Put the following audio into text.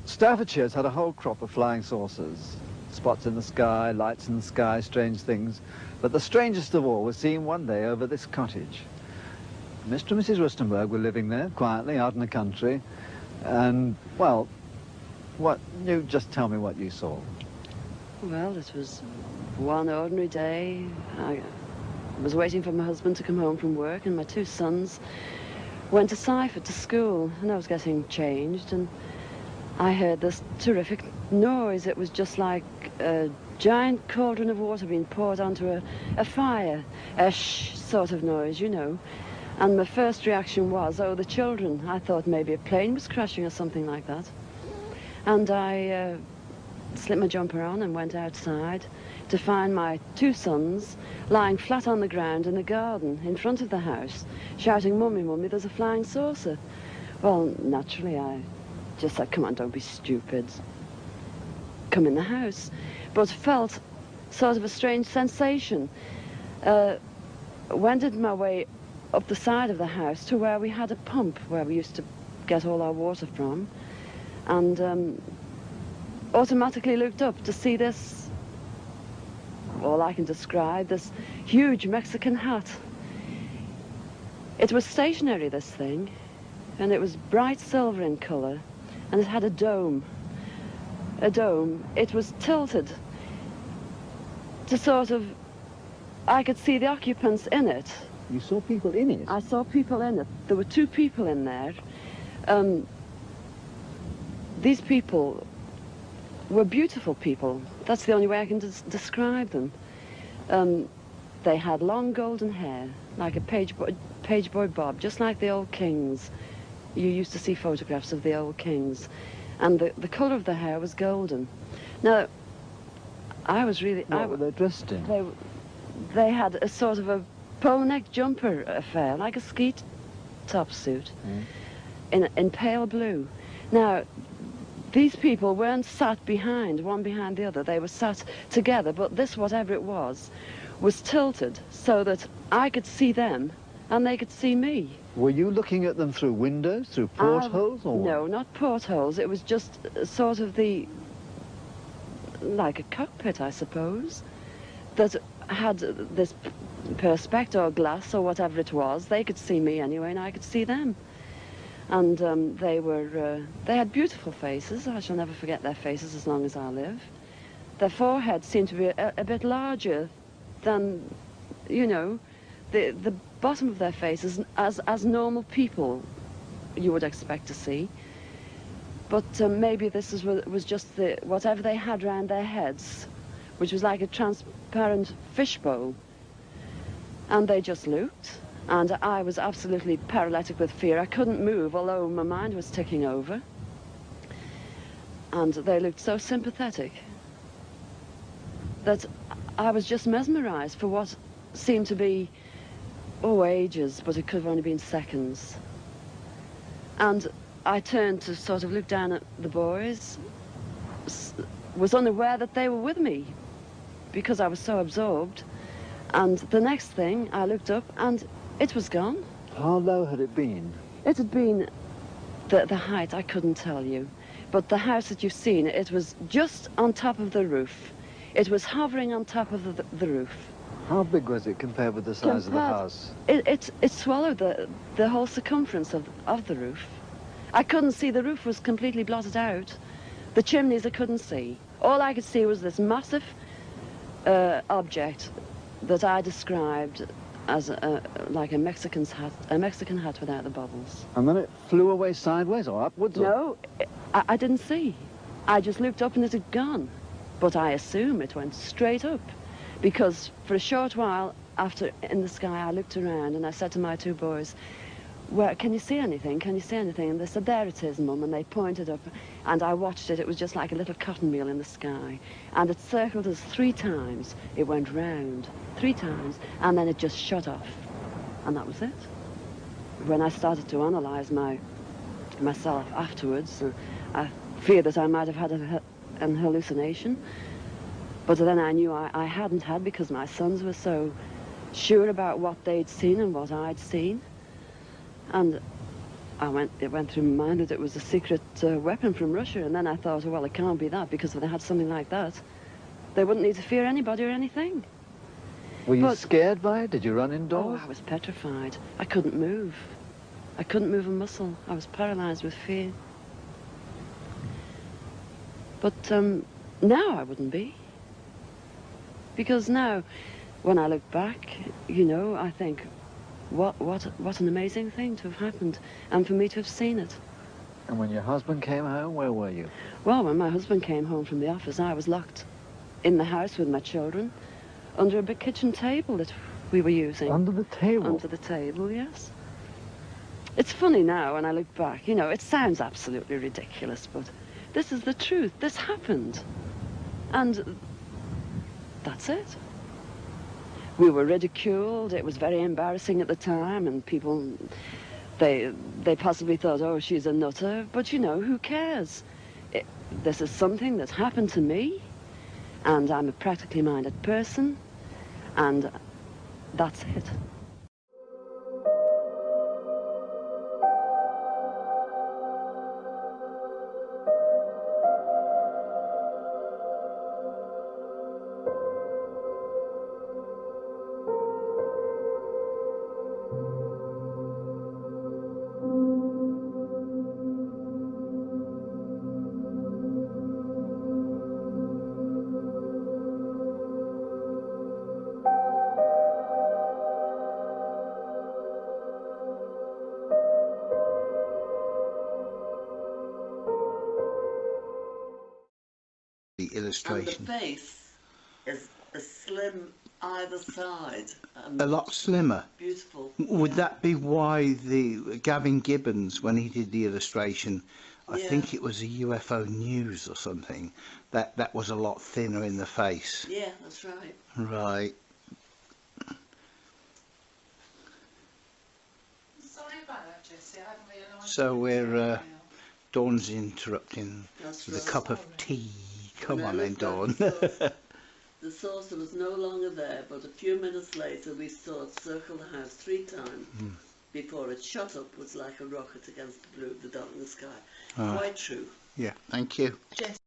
Staffordshire's had a whole crop of flying saucers. Spots in the sky, lights in the sky, strange things. But the strangest of all was seen one day over this cottage. Mr. and Mrs. Roestenberg were living there, quietly, out in the country. And, well, you just tell me what you saw. Well, it was one ordinary day. I was waiting for my husband to come home from work, and my two sons went to Staffordshire to school, and I was getting changed, and I heard this terrific noise. It was just like a giant cauldron of water being poured onto a fire, a shh sort of noise, you know. And my first reaction was, oh, the children. I thought maybe a plane was crashing or something like that. And I slipped my jumper on and went outside to find my two sons lying flat on the ground in the garden in front of the house, shouting, "Mummy, Mummy, there's a flying saucer." Well, naturally, I just said, "Come on, don't be stupid. Come in the house." But felt sort of a strange sensation. Wended my way up the side of the house to where we had a pump where we used to get all our water from, and automatically looked up to see this, all I can describe, this huge Mexican hat. It was stationary, this thing, and it was bright silver in colour, and it had a dome. A dome. It was tilted to sort of, I could see the occupants in it. You saw people in it? I saw people in it. There were two people in there. These people were beautiful people. That's the only way I can describe them. They had long golden hair, like a page boy bob, just like the old kings. You used to see photographs of the old kings. And the colour of the hair was golden. Now, I was really... What were they dressed in? They had a sort of a polo-neck jumper affair, like a ski top suit, in pale blue. Now, these people weren't sat behind, one behind the other. They were sat together, but this, whatever it was tilted so that I could see them and they could see me. Were you looking at them through windows, through portholes, or no, not portholes. It was just sort of like a cockpit, I suppose, that had this perspex or glass or whatever it was. They could see me anyway, and I could see them. And they had beautiful faces. I shall never forget their faces as long as I live. Their foreheads seemed to be a bit larger than, you know, the bottom of their faces as normal people you would expect to see. But maybe this was just whatever they had round their heads, which was like a transparent fishbowl. And they just looked, and I was absolutely paralytic with fear. I couldn't move, although my mind was ticking over. And they looked so sympathetic that I was just mesmerized for what seemed to be, ages, but it could have only been seconds. And I turned to sort of look down at the boys, was unaware that they were with me because I was so absorbed. And the next thing, I looked up and it was gone. How low had it been? It had been, the height, I couldn't tell you. But the house that you've seen, it was just on top of the roof. It was hovering on top of the roof. How big was it compared with the size of the house? It swallowed the whole circumference of the roof. I couldn't see, the roof was completely blotted out. The chimneys I couldn't see. All I could see was this massive object that I described as like a Mexican hat without the bubbles. And then it flew away sideways or upwards? No, I didn't see. I just looked up and it had gone. But I assume it went straight up, because for a short while after in the sky I looked around and I said to my two boys, "Where, can you see anything? Can you see anything?" And they said, "There it is, Mum," and they pointed up, and I watched it. It was just like a little cotton reel in the sky, and it circled us 3 times. It went round 3 times, and then it just shut off, and that was it. When I started to analyse myself afterwards, I feared that I might have had an hallucination, but then I knew I hadn't had, because my sons were so sure about what they'd seen and what I'd seen. And it went through my mind that it was a secret weapon from Russia, and then I thought, well, it can't be that, because if they had something like that, they wouldn't need to fear anybody or anything. Were you scared by it? Did you run indoors? Oh, I was petrified. I couldn't move. I couldn't move a muscle. I was paralysed with fear. But now I wouldn't be. Because now, when I look back, you know, I think, what an amazing thing to have happened, and for me to have seen it. And when your husband came home, where were you? Well, when my husband came home from the office, I was locked in the house with my children, under a big kitchen table that we were using. Under the table? Under the table, yes. It's funny now when I look back, you know, it sounds absolutely ridiculous, but this is the truth. This happened. And that's it. We were ridiculed. It was very embarrassing at the time, and people, they possibly thought, oh, she's a nutter, but you know, who cares? This is something that happened to me, and I'm a practically minded person, and that's it. The illustration. And the face is a slim either side. A lot slimmer. Beautiful. Would that be why the Gavin Gibbons, when he did the illustration, I think it was a UFO News or something, that was a lot thinner in the face? Yeah, that's right. Right. Sorry about that, Jessie. I hadn't realised. So we're Dawn's interrupting That's with right. a cup of tea. Come And I on then, looked Dawn. back, the saucer was no longer there, but a few minutes later we saw it circle the house 3 times before it shot upwards like a rocket against the blue of the darkening sky. Quite true. Yeah, thank you. Jessie.